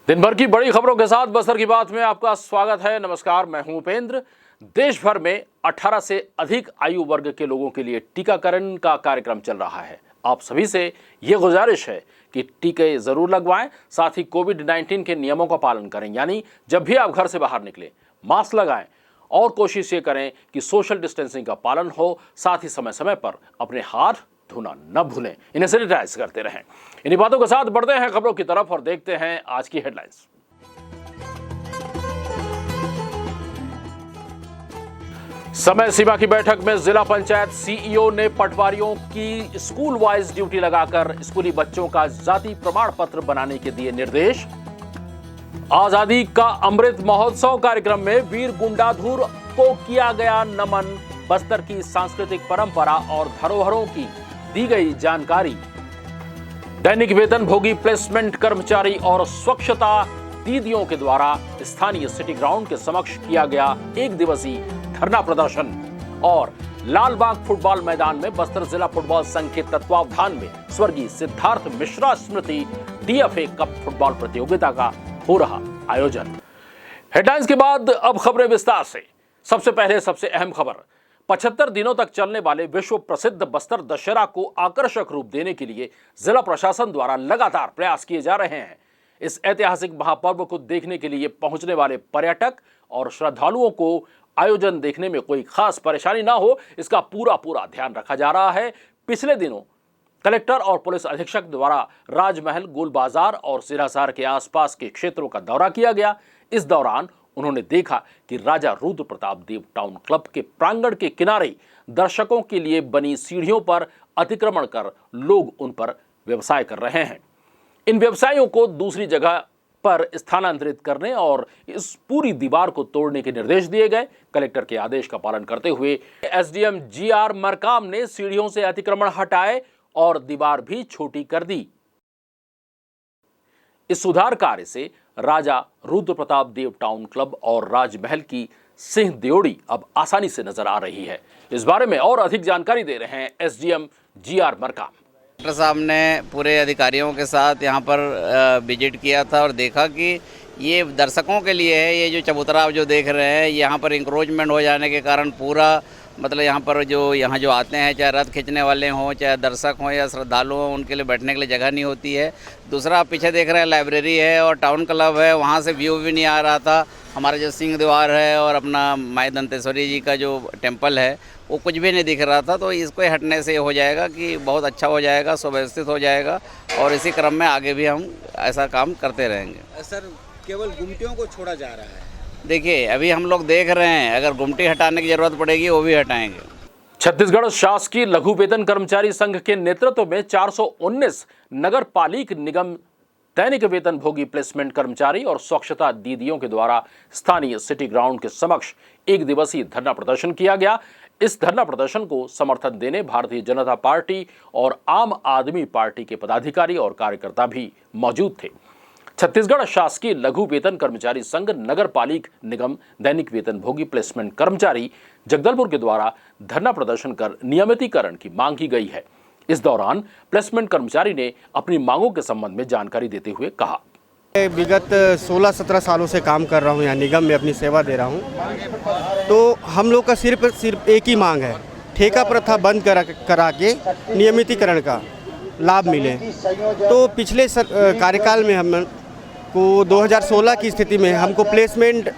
दिन भर की बड़ी खबरों के साथ बस्तर की बात में आपका स्वागत है। नमस्कार, मैं हूं उपेंद्र। देश भर में 18 से अधिक आयु वर्ग के लोगों के लिए टीकाकरण का कार्यक्रम चल रहा है। आप सभी से ये गुजारिश है कि टीके जरूर लगवाएं, साथ ही कोविड-19 के नियमों का पालन करें। यानी जब भी आप घर से बाहर निकलें, मास्क लगाएं और कोशिश ये करें कि सोशल डिस्टेंसिंग का पालन हो। साथ ही समय समय पर अपने हाथ धोना न भूलें, इन्हें सैनिटाइज करते रहें। इन्हीं बातों के साथ बढ़ते हैं खबरों की तरफ और देखते हैं आज की हेडलाइंस। समय सीमा की बैठक में जिला पंचायत सीईओ ने पटवारियों की स्कूल वाइज ड्यूटी लगाकर स्कूली बच्चों का जाति प्रमाण पत्र बनाने के दिए निर्देश। आजादी का अमृत महोत्सव कार्यक्रम में वीर गुंडाधुर को किया गया नमन। बस्तर की सांस्कृतिक परंपरा और धरोहरों की दी गई जानकारी। दैनिक वेतन भोगी प्लेसमेंट कर्मचारी और स्वच्छता दीदियों के द्वारा स्थानीय सिटी ग्राउंड के समक्ष किया गया एक दिवसीय धरना प्रदर्शन। और लालबाग फुटबॉल मैदान में बस्तर जिला फुटबॉल संघ के तत्वावधान में स्वर्गीय सिद्धार्थ मिश्रा स्मृति डीएफए कप फुटबॉल प्रतियोगिता का हो रहा आयोजन। हेडलाइंस के बाद अब खबरें विस्तार से। सबसे पहले सबसे अहम खबर, 75 दिनों तक चलने वाले विश्व प्रसिद्ध बस्तर दशहरा को आकर्षक रूप देने के लिए जिला प्रशासन द्वारा लगातार प्रयास किए जा रहे हैं। इस ऐतिहासिक महापर्व को देखने के लिए पहुंचने वाले पर्यटक और श्रद्धालुओं को आयोजन देखने में कोई खास परेशानी ना हो, इसका पूरा ध्यान रखा जा रहा है। पिछले दिनों कलेक्टर और पुलिस अधीक्षक द्वारा राजमहल, गोल बाजार और सिरासार के आसपास के क्षेत्रों का दौरा किया गया। इस दौरान उन्होंने देखा कि राजा रुद्र प्रताप देव टाउन क्लब के प्रांगण के किनारे दर्शकों के लिए बनी सीढ़ियों पर अतिक्रमण कर लोग उन पर व्यवसाय कर रहे हैं। इन व्यवसायियों को दूसरी जगह पर स्थानांतरित करने और इस पूरी दीवार को तोड़ने के निर्देश दिए गए। कलेक्टर के आदेश का पालन करते हुए एसडीएम जीआर मरकाम ने सीढ़ियों से अतिक्रमण हटाए और दीवार भी छोटी कर दी। इस सुधार कार्य से राजा रुद्र प्रताप देव टाउन क्लब और राजमहल की सिंह देवड़ी अब आसानी से नजर आ रही है। इस बारे में और अधिक जानकारी दे रहे हैं एसडीएम जीआर मरकाम। डॉक्टर साहब ने पूरे अधिकारियों के साथ यहाँ पर विजिट किया था और देखा कि ये दर्शकों के लिए है। ये जो चबूतरा आप जो देख रहे हैं, यहाँ पर इंक्रोचमेंट हो जाने के कारण पूरा मतलब यहाँ पर यहाँ जो आते हैं, चाहे रथ खींचने वाले हों, चाहे दर्शक हों या श्रद्धालु हों, उनके लिए बैठने के लिए जगह नहीं होती है। दूसरा आप पीछे देख रहे हैं लाइब्रेरी है और टाउन क्लब है, वहाँ से व्यू भी नहीं आ रहा था। हमारा जो सिंह द्वार है और अपना माई दंतेश्वरी जी का जो टेम्पल है, वो कुछ भी नहीं दिख रहा था। तो इसको हटने से हो जाएगा कि बहुत अच्छा हो जाएगा, सुव्यवस्थित हो जाएगा और इसी क्रम में आगे भी हम ऐसा काम करते रहेंगे। सर, केवल गुमटियों को छोड़ा जा रहा है। देखिए, अभी हम लोग देख रहे हैं, अगर गुमटी हटाने की जरूरत पड़ेगी वो भी हटाएंगे। छत्तीसगढ़ शासकीय लघु वेतन कर्मचारी संघ के नेतृत्व में 419 नगर पालिक निगम दैनिक वेतन भोगी प्लेसमेंट कर्मचारी और स्वच्छता दीदियों के द्वारा स्थानीय सिटी ग्राउंड के समक्ष एक दिवसीय धरना प्रदर्शन किया गया। इस धरना प्रदर्शन को समर्थन देने भारतीय जनता पार्टी और आम आदमी पार्टी के पदाधिकारी और कार्यकर्ता भी मौजूद थे। छत्तीसगढ़ शासकीय लघु वेतन कर्मचारी संघ नगर पालिक निगम दैनिक वेतन भोगी प्लेसमेंट कर्मचारी जगदलपुर के द्वारा धरना प्रदर्शन कर नियमितीकरण की मांग की गई है। इस दौरान प्लेसमेंट कर्मचारी ने अपनी मांगों के संबंध में जानकारी देते हुए कहा, विगत 16-17 सालों से काम कर रहा हूं, यहाँ निगम में अपनी सेवा दे रहा हूं। तो हम लोग का सिर्फ एक ही मांग है, ठेका प्रथा बंद करा के नियमितीकरण का लाभ मिले। तो पिछले कार्यकाल में हम को 2016 की स्थिति में हमको प्लेसमेंट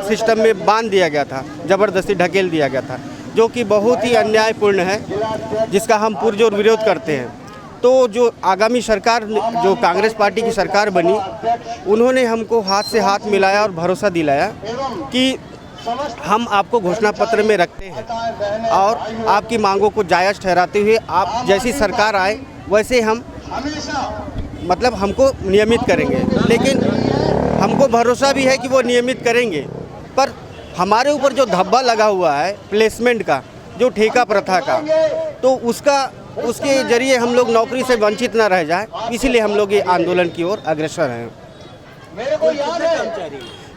सिस्टम में बांध दिया गया था, ज़बरदस्ती ढकेल दिया गया था, जो कि बहुत ही अन्यायपूर्ण है, जिसका हम पुरजोर विरोध करते हैं। तो जो आगामी सरकार, जो कांग्रेस पार्टी की सरकार बनी, उन्होंने हमको हाथ से हाथ मिलाया और भरोसा दिलाया कि हम आपको घोषणा पत्र में रखते हैं और आपकी मांगों को जायज़ ठहराते हुए आप जैसी सरकार आए वैसे हम मतलब हमको नियमित करेंगे। लेकिन हमको भरोसा भी है कि वो नियमित करेंगे, पर हमारे ऊपर जो धब्बा लगा हुआ है प्लेसमेंट का, जो ठेका प्रथा का, तो उसके जरिए हम लोग नौकरी से वंचित न रह जाए, इसीलिए हम लोग ये आंदोलन की ओर अग्रसर हैं।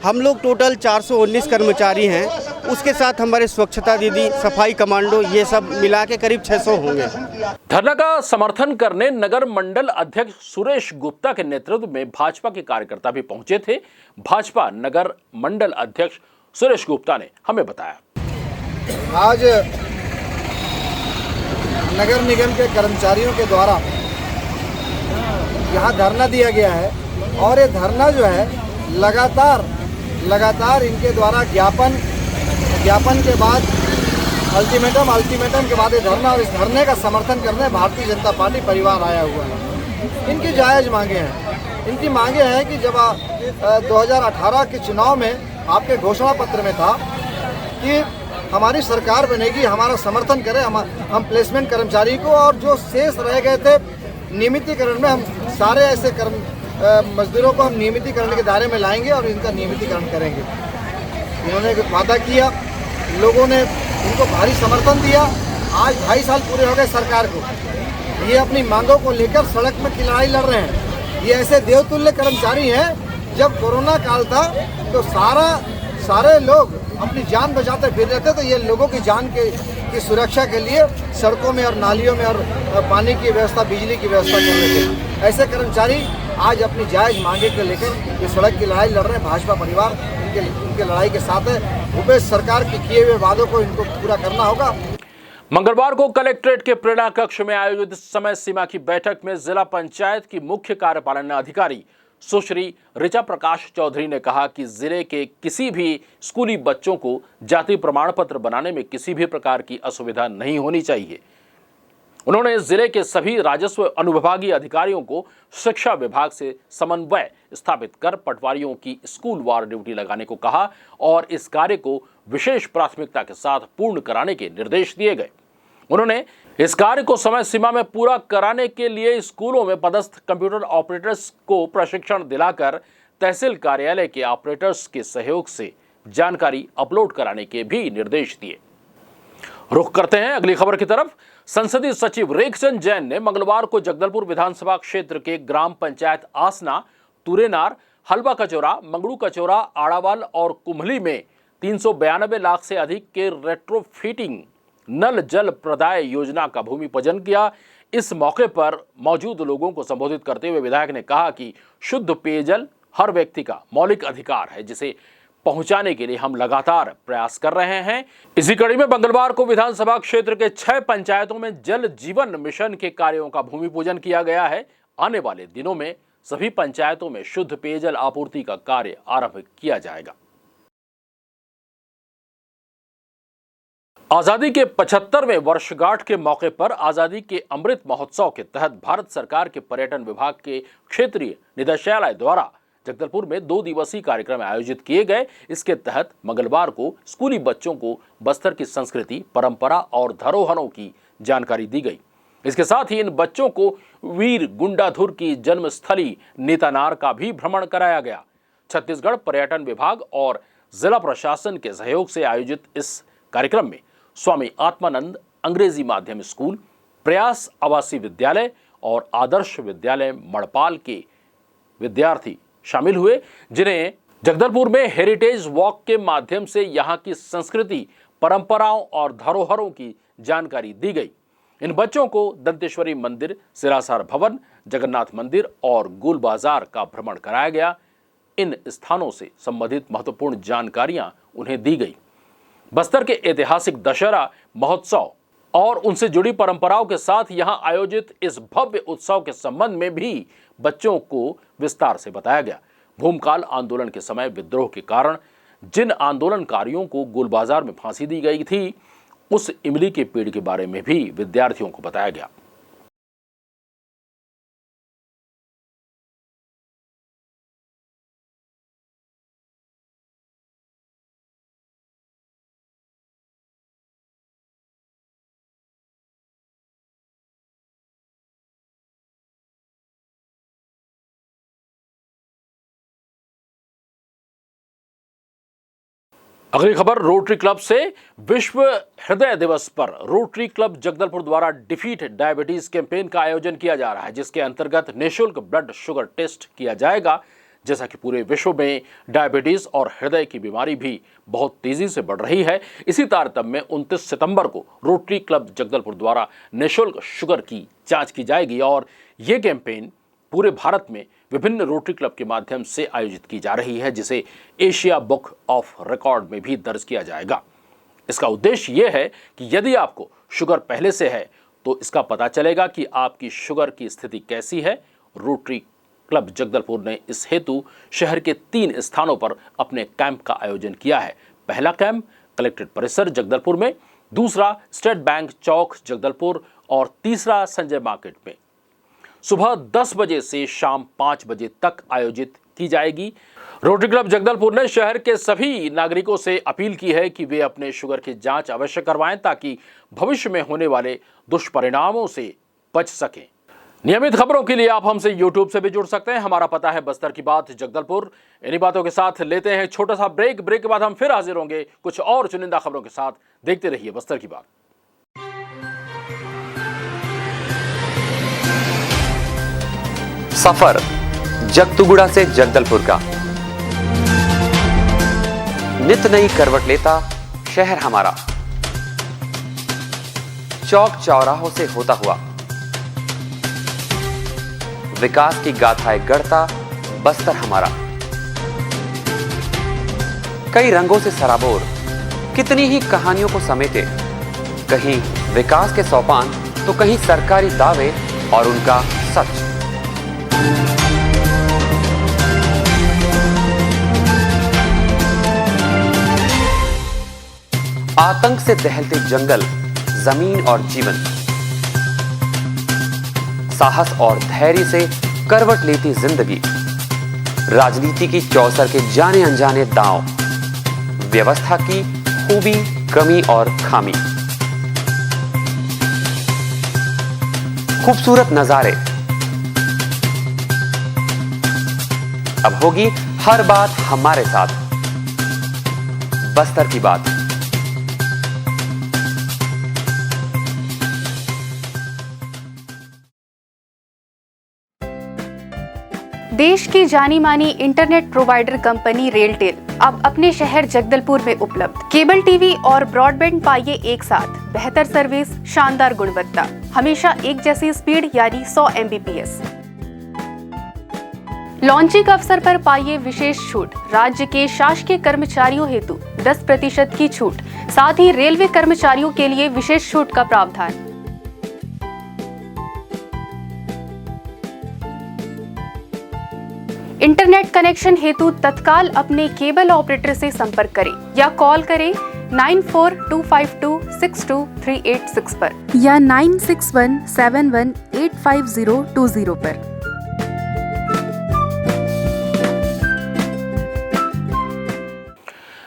हम लोग टोटल 419 कर्मचारी हैं, उसके साथ हमारे स्वच्छता दीदी, सफाई कमांडो, ये सब मिला के करीब 600 होंगे। धरना का समर्थन करने नगर मंडल अध्यक्ष सुरेश गुप्ता के नेतृत्व में भाजपा के कार्यकर्ता भी पहुंचे थे। भाजपा नगर मंडल अध्यक्ष सुरेश गुप्ता ने हमें बताया, आज नगर निगम के कर्मचारियों के द्वारा यहाँ धरना दिया गया है और ये धरना जो है लगातार इनके द्वारा ज्ञापन के बाद अल्टीमेटम के बाद ये धरना, और इस धरने का समर्थन करने भारतीय जनता पार्टी परिवार आया हुआ है। इनकी जायज़ मांगे हैं। इनकी मांगे हैं कि जब 2018 के चुनाव में आपके घोषणा पत्र में था कि हमारी सरकार बनेगी, हमारा समर्थन करें, हम प्लेसमेंट कर्मचारी को, और जो शेष रह गए थे नियमितीकरण में, हम सारे ऐसे मजदूरों को हम नियमितीकरण के दायरे में लाएंगे और इनका नियमितीकरण करेंगे। इन्होंने वादा किया, लोगों ने इनको भारी समर्थन दिया। आज 2.5 साल पूरे हो गए सरकार को, ये अपनी मांगों को लेकर सड़क में की लड़ाई लड़ रहे हैं। ये ऐसे देवतुल्य कर्मचारी हैं, जब कोरोना काल था तो सारे लोग अपनी जान बचाते फिर रहे थे, तो ये लोगों की जान की सुरक्षा के लिए सड़कों में और नालियों में और पानी की व्यवस्था, बिजली की व्यवस्था कर रहे थे। ऐसे कर्मचारी आज अपनी जायज़ मांगे को लेकर ये सड़क की लड़ाई लड़ रहे हैं। भाजपा परिवार इनके लड़ाई के साथ है। भूपेश सरकार के किए हुए वादों को इनको पूरा करना होगा। मंगलवार को कलेक्ट्रेट के प्रेरणा कक्ष में आयोजित समय सीमा की बैठक में जिला पंचायत की मुख्य कार्यपालन अधिकारी सुश्री ऋचा प्रकाश चौधरी ने कहा कि जिले के किसी भी स्कूली बच्चों को जाति प्रमाण पत्र बनाने में किसी भी प्रकार की असुविधा नहीं होनी चाहिए। उन्होंने जिले के सभी राजस्व अनुविभागीय अधिकारियों को शिक्षा विभाग से समन्वय स्थापित कर पटवारियों की स्कूलवार ड्यूटी लगाने को कहा और इस कार्य को विशेष प्राथमिकता के साथ पूर्ण कराने के निर्देश दिए गए। उन्होंने इस कार्य को समय सीमा में पूरा कराने के लिए स्कूलों में पदस्थ कंप्यूटर ऑपरेटर्स को प्रशिक्षण दिलाकर तहसील कार्यालय के ऑपरेटर्स के सहयोग से जानकारी अपलोड कराने के भी निर्देश दिए। रुख करते हैं अगली खबर की तरफ। संसदीय सचिव रेखचंद जैन ने मंगलवार को जगदलपुर विधानसभा क्षेत्र के ग्राम पंचायत आसना, तुरेनार, हलवा कचौरा, मंगड़ू कचौरा, आड़ावाल और कुम्हली में 392 लाख से अधिक के रेट्रोफिटिंग नल जल प्रदाय योजना का भूमि पूजन किया। इस मौके पर मौजूद लोगों को संबोधित करते हुए विधायक ने कहा कि शुद्ध पेयजल हर व्यक्ति का मौलिक अधिकार है, जिसे पहुंचाने के लिए हम लगातार प्रयास कर रहे हैं। इसी कड़ी में मंगलवार को विधानसभा क्षेत्र के 6 पंचायतों में जल जीवन मिशन के कार्यों का भूमि पूजन किया गया है। आने वाले दिनों में सभी पंचायतों में शुद्ध पेयजल आपूर्ति का कार्य आरंभ किया जाएगा। आजादी के 75वें वर्षगांठ के मौके पर आजादी के अमृत महोत्सव के तहत भारत सरकार के पर्यटन विभाग के क्षेत्रीय निदेशालय द्वारा जगदलपुर में 2 दिवसीय कार्यक्रम आयोजित किए गए। इसके तहत मंगलवार को स्कूली बच्चों को बस्तर की संस्कृति, परंपरा और धरोहरों की जानकारी दी गई। इसके साथ ही इन बच्चों को वीर गुंडाधुर की जन्मस्थली नेतानार का भी भ्रमण कराया गया। छत्तीसगढ़ पर्यटन विभाग और जिला प्रशासन के सहयोग से आयोजित इस कार्यक्रम में स्वामी आत्मानंद अंग्रेजी माध्यम स्कूल, प्रयास आवासीय विद्यालय और आदर्श विद्यालय मड़पाल के विद्यार्थी शामिल हुए, जिन्हें जगदलपुर में हेरिटेज वॉक के माध्यम से यहाँ की संस्कृति, परंपराओं और धरोहरों की जानकारी दी गई। इन बच्चों को दंतेश्वरी मंदिर, सिरासार भवन, जगन्नाथ मंदिर और गोल बाजार का भ्रमण कराया गया। इन स्थानों से संबंधित महत्वपूर्ण जानकारियां उन्हें दी गई। बस्तर के ऐतिहासिक दशहरा महोत्सव और उनसे जुड़ी परंपराओं के साथ यहां आयोजित इस भव्य उत्सव के संबंध में भी बच्चों को विस्तार से बताया गया। भूमकाल आंदोलन के समय विद्रोह के कारण जिन आंदोलनकारियों को गोल बाजार में फांसी दी गई थी, उस इमली के पेड़ के बारे में भी विद्यार्थियों को बताया गया। अगली खबर रोटरी क्लब से। विश्व हृदय दिवस पर रोटरी क्लब जगदलपुर द्वारा डिफीट डायबिटीज कैंपेन का आयोजन किया जा रहा है, जिसके अंतर्गत निःशुल्क ब्लड शुगर टेस्ट किया जाएगा, जैसा कि पूरे विश्व में डायबिटीज और हृदय की बीमारी भी बहुत तेजी से बढ़ रही है, इसी तारतम्य में 29 सितंबर को रोटरी क्लब जगदलपुर द्वारा निःशुल्क शुगर की जांच की जाएगी और ये कैंपेन पूरे भारत में विभिन्न रोटरी क्लब के माध्यम से आयोजित की जा रही है, जिसे एशिया बुक ऑफ रिकॉर्ड में भी दर्ज किया जाएगा। इसका उद्देश्य यह है कि यदि आपको शुगर पहले से है तो इसका पता चलेगा कि आपकी शुगर की स्थिति कैसी है। रोटरी क्लब जगदलपुर ने इस हेतु शहर के 3 स्थानों पर अपने कैंप का आयोजन किया है। पहला कैंप कलेक्ट्रेट परिसर जगदलपुर में, दूसरा स्टेट बैंक चौक जगदलपुर और तीसरा संजय मार्केट में सुबह 10 बजे से शाम 5 बजे तक आयोजित की जाएगी। रोटरी क्लब जगदलपुर ने शहर के सभी नागरिकों से अपील की है कि वे अपने शुगर की जांच अवश्य करवाएं ताकि भविष्य में होने वाले दुष्परिणामों से बच सकें। नियमित खबरों के लिए आप हमसे YouTube से भी जुड़ सकते हैं। हमारा पता है बस्तर की बात जगदलपुर। इन्हीं बातों के साथ लेते हैं छोटा सा ब्रेक के बाद हम फिर हाजिर होंगे कुछ और चुनिंदा खबरों के साथ। देखते रहिए बस्तर की बात। सफर जगतुगुड़ा से जगदलपुर का नित नई करवट लेता शहर हमारा, चौक चौराहों से होता हुआ विकास की गाथाएं गढ़ता बस्तर हमारा। कई रंगों से सराबोर कितनी ही कहानियों को समेटे, कहीं विकास के सोपान तो कहीं सरकारी दावे और उनका सच। आतंक से दहलते जंगल, जमीन और जीवन, साहस और धैर्य से करवट लेती जिंदगी, राजनीति की चौसर के जाने अनजाने दांव, व्यवस्था की खूबी, कमी और खामी, खूबसूरत नजारे। अब होगी हर बात हमारे साथ, बस्तर की बात। देश की जानी मानी इंटरनेट प्रोवाइडर कंपनी रेलटेल अब अपने शहर जगदलपुर में उपलब्ध। केबल टीवी और ब्रॉडबैंड पाइए एक साथ, बेहतर सर्विस, शानदार गुणवत्ता, हमेशा एक जैसी स्पीड यानी 100 Mbps। लॉन्चिंग अवसर पर पाइए विशेष छूट, राज्य के शासकीय कर्मचारियों हेतु 10% की छूट, साथ ही रेलवे कर्मचारियों के लिए विशेष छूट का प्रावधान। इंटरनेट कनेक्शन हेतु तत्काल अपने केबल ऑपरेटर से संपर्क करें या कॉल करें 9425262386 पर या 9617185020 पर।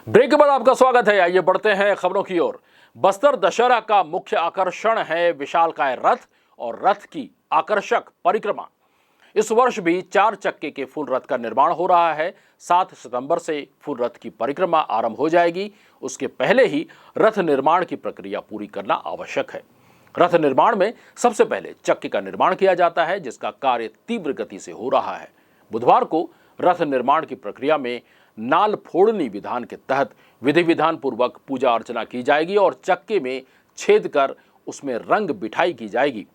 ब्रेक के बाद आपका स्वागत है। आइए बढ़ते हैं खबरों की ओर। बस्तर दशहरा का मुख्य आकर्षण है विशालकाय रथ और रथ की आकर्षक परिक्रमा। इस वर्ष भी 4 चक्के के फूल रथ का निर्माण हो रहा है। 7 सितंबर से फूल रथ की परिक्रमा आरंभ हो जाएगी। उसके पहले ही रथ निर्माण की प्रक्रिया पूरी करना आवश्यक है। रथ निर्माण में सबसे पहले चक्के का निर्माण किया जाता है, जिसका कार्य तीव्र गति से हो रहा है। बुधवार को रथ निर्माण की प्रक्रिया में नाल फोड़नी विधान के तहत विधि विधान पूर्वक पूजा अर्चना की जाएगी और चक्के में छेद कर उसमें रंग बिठाई की जाएगी।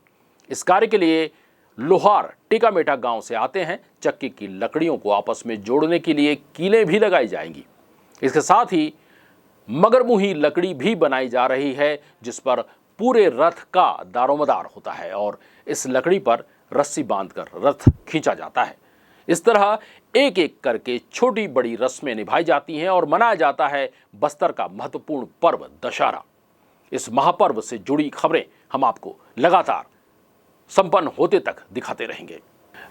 इस कार्य के लिए लोहार टिकामेटा गांव से आते हैं। चक्के की लकड़ियों को आपस में जोड़ने के लिए कीलें भी लगाई जाएंगी। इसके साथ ही मगरमुही लकड़ी भी बनाई जा रही है, जिस पर पूरे रथ का दारोमदार होता है और इस लकड़ी पर रस्सी बांधकर रथ खींचा जाता है। इस तरह एक एक करके छोटी बड़ी रस्में निभाई जाती हैं और मनाया जाता है बस्तर का महत्वपूर्ण पर्व दशहरा। इस महापर्व से जुड़ी खबरें हम आपको लगातार संपन्न होते तक दिखाते रहेंगे।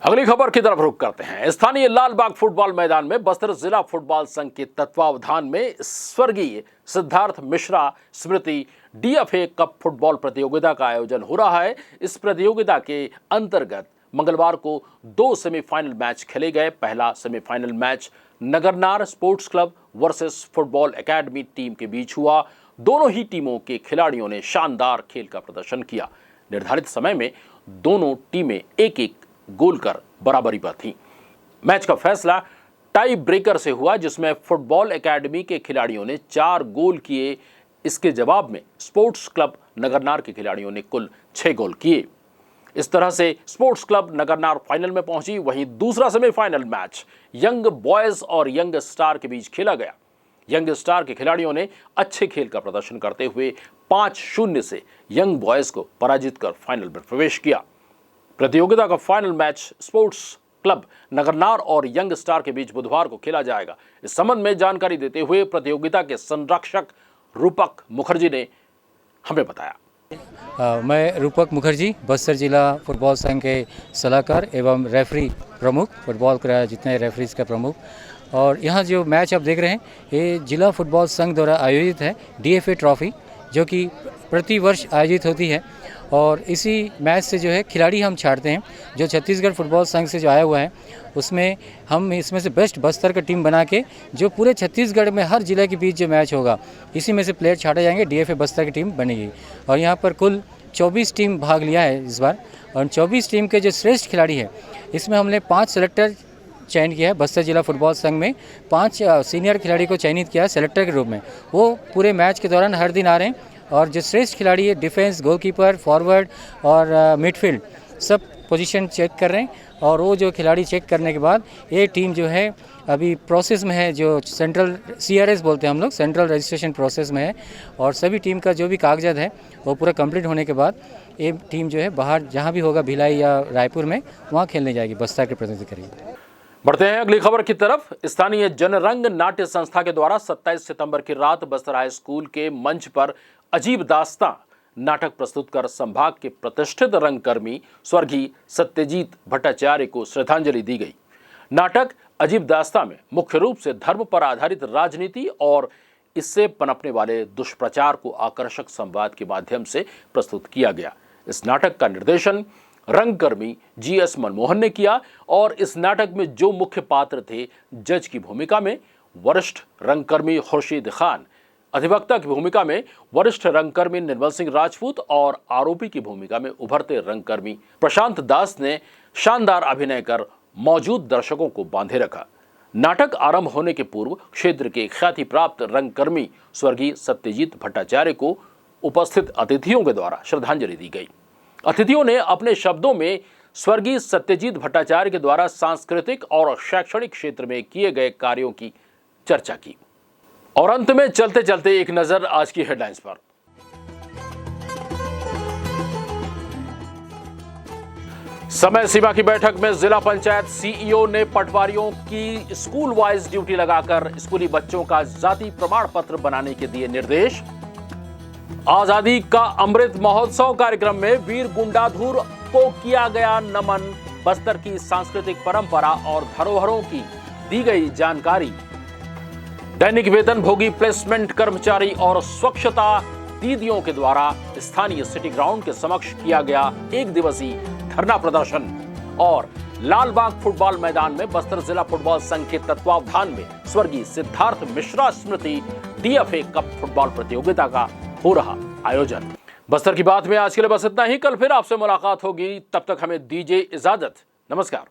अगली खबर की तरफ रुख करते हैं। स्थानीय लालबाग फुटबॉल मैदान में बस्तर जिला फुटबॉल संघ के तत्वावधान में स्वर्गीय सिद्धार्थ मिश्रा स्मृति DFA कप फुटबॉल प्रतियोगिता का आयोजन हो रहा है। इस प्रतियोगिता के अंतर्गत मंगलवार को 2 सेमीफाइनल मैच खेले गए। पहला semifinal match Nagarnar sports club versus football academy team के बीच हुआ। दोनों ही टीमों के खिलाड़ियों ने शानदार खेल का प्रदर्शन किया। निर्धारित समय में दोनों टीमें एक एक गोल कर बराबरी पर थीं। मैच का फैसला टाई ब्रेकर से हुआ, जिसमें फुटबॉल एकेडमी के खिलाड़ियों ने 4 गोल किए। इसके जवाब में स्पोर्ट्स क्लब नगरनार के खिलाड़ियों ने कुल 6 गोल किए। इस तरह से स्पोर्ट्स क्लब नगरनार फाइनल में पहुंची। वहीं दूसरा सेमीफाइनल मैच यंग बॉयज और यंग स्टार के बीच खेला गया। यंग स्टार के खिलाड़ियों ने अच्छे खेल का प्रदर्शन करते हुए 5-0 से यंग बॉयज को पराजित कर फाइनल में प्रवेश किया। प्रतियोगिता का final match sports club Nagarnar और यंग स्टार के बीच बुधवार को खेला जाएगा। इस संबंध में जानकारी देते हुए प्रतियोगिता के संरक्षक रूपक मुखर्जी ने हमें बताया। मैं रूपक मुखर्जी, बस्तर जिला फुटबॉल संघ के सलाहकार एवं रेफरी प्रमुख, फुटबॉल का जितने रेफरीज का प्रमुख। और यहाँ जो मैच आप देख रहे हैं ये जिला फुटबॉल संघ द्वारा आयोजित है, DFA ट्रॉफी, जो कि प्रति वर्ष आयोजित होती है। और इसी मैच से जो है खिलाड़ी हम छाड़ते हैं, जो छत्तीसगढ़ फुटबॉल संघ से जो आया हुआ है उसमें हम इसमें से बेस्ट बस्तर का टीम बना के जो पूरे छत्तीसगढ़ में हर जिले के बीच जो मैच होगा इसी में से प्लेयर छाड़े जाएंगे, DFA बस्तर की टीम बनेगी। और यहाँ पर कुल 24 टीम भाग लिया है इस बार, और 24 टीम के जो श्रेष्ठ खिलाड़ी है इसमें हमने 5 सेलेक्टर चयन किया है। बस्तर जिला फुटबॉल संघ में 5 सीनियर खिलाड़ी को चयनित किया है सेलेक्टर के रूप में। वो पूरे मैच के दौरान हर दिन आ रहे हैं, और जो श्रेष्ठ खिलाड़ी है डिफेंस, गोलकीपर, फॉरवर्ड और मिडफील्ड सब पोजीशन चेक कर रहे हैं। और वो जो खिलाड़ी चेक करने के बाद ये टीम जो है अभी प्रोसेस में है, जो सेंट्रल CRS बोलते हैं हम लोग, सेंट्रल रजिस्ट्रेशन प्रोसेस में है। और सभी टीम का जो भी कागजात है वो पूरा कंप्लीट होने के बाद ये टीम जो है बाहर जहाँ भी होगा, भिलाई या रायपुर में, वहाँ खेलने जाएगी, बस्तर के प्रतिनिधित्व करेगी। बढ़ते हैं अगली खबर की तरफ। स्थानीय जनरंग नाट्य संस्था के द्वारा 27 सितंबर की रात बस्तर हाई स्कूल के मंच पर अजीब दास्तां नाटक प्रस्तुत कर संभाग के प्रतिष्ठित रंगकर्मी स्वर्गीय सत्यजीत भट्टाचार्य को श्रद्धांजलि दी गई। नाटक अजीब दास्तां में मुख्य रूप से धर्म पर आधारित राजनीति और इससे पनपने वाले दुष्प्रचार को आकर्षक संवाद के माध्यम से प्रस्तुत किया गया। इस नाटक का निर्देशन रंगकर्मी GS मनमोहन ने किया, और इस नाटक में जो मुख्य पात्र थे, जज की भूमिका में वरिष्ठ रंगकर्मी खुर्शीद खान, अधिवक्ता की भूमिका में वरिष्ठ रंगकर्मी निर्मल सिंह राजपूत और आरोपी की भूमिका में उभरते रंगकर्मी प्रशांत दास ने शानदार अभिनय कर मौजूद दर्शकों को बांधे रखा। नाटक आरंभ होने के पूर्व क्षेत्र के ख्याति प्राप्त रंगकर्मी स्वर्गीय सत्यजीत भट्टाचार्य को उपस्थित अतिथियों के द्वारा श्रद्धांजलि दी गई। अतिथियों ने अपने शब्दों में स्वर्गीय सत्यजीत भट्टाचार्य के द्वारा सांस्कृतिक और शैक्षणिक क्षेत्र में किए गए कार्यों की चर्चा की। और अंत में चलते चलते एक नजर आज की हेडलाइंस पर। समय सीमा की बैठक में जिला पंचायत CEO ने पटवारियों की स्कूल वाइज ड्यूटी लगाकर स्कूली बच्चों का जाति प्रमाण पत्र बनाने के दिए निर्देश। आजादी का अमृत महोत्सव कार्यक्रम में वीर गुंडाधुर को किया गया नमन। बस्तर की सांस्कृतिक परंपरा और धरोहरों की दी गई जानकारी। दैनिक वेतन भोगी प्लेसमेंट कर्मचारी और स्वच्छता दीदियों के द्वारा स्थानीय सिटी ग्राउंड के समक्ष किया गया 1 दिवसीय धरना प्रदर्शन। और लालबाग फुटबॉल मैदान में बस्तर जिला फुटबॉल संघ के तत्वावधान में स्वर्गीय सिद्धार्थ मिश्रा स्मृति DFA कप फुटबॉल प्रतियोगिता का हो रहा आयोजन। बस्तर की बात में आज के लिए बस इतना ही। कल फिर आपसे मुलाकात होगी, तब तक हमें दीजिए इजाजत। नमस्कार।